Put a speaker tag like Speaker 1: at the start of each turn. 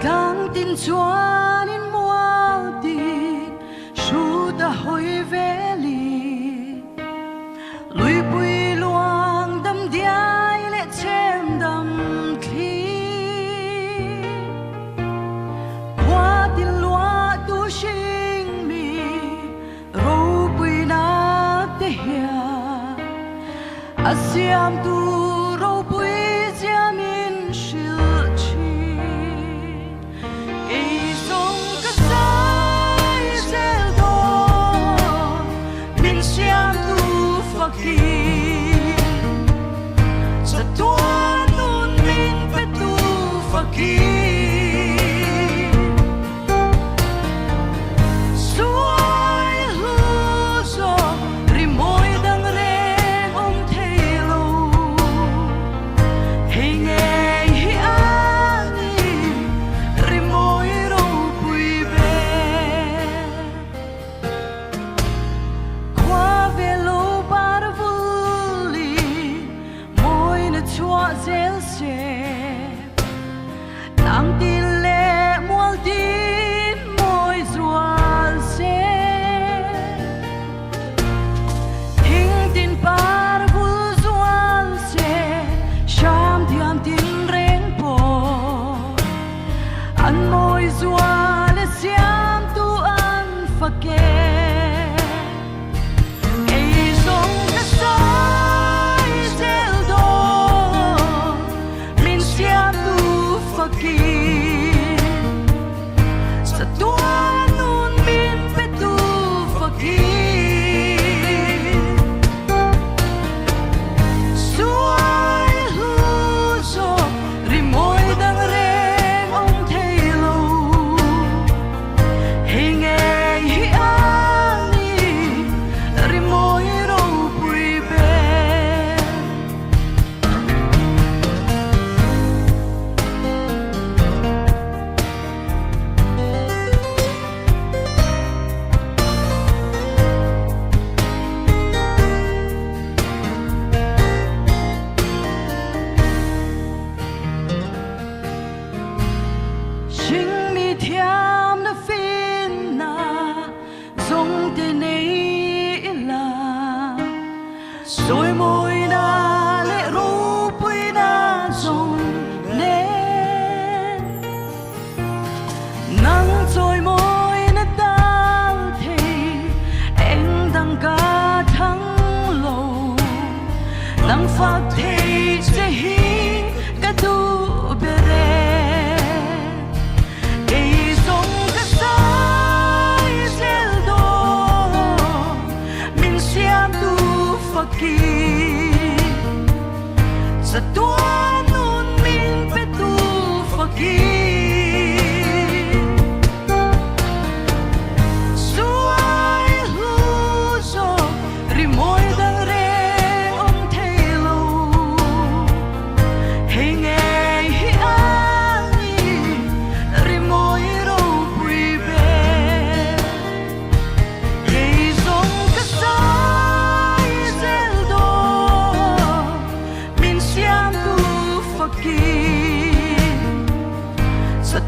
Speaker 1: Càng tin chuan in mual ti su ta hoi ve li lui bui luang đam diai lệ chem đam thi qua tin loa tu sinh mi ro bui na te hia asiam tu ro bui jam in shil rồi môi na lệ ru bui na dòng lên nắng rồi môi na tan thì em đang cả tháng lâu nắng phát thì sẽ hi cả tu bere cây sông cả sai sel do min siam tu fakir sa tuan nun min petu fakir suai huzo rimoy dang re om thelo hinge hi ani rimoy ro pui be cây sông cả sai sel do min siam tu fakir sa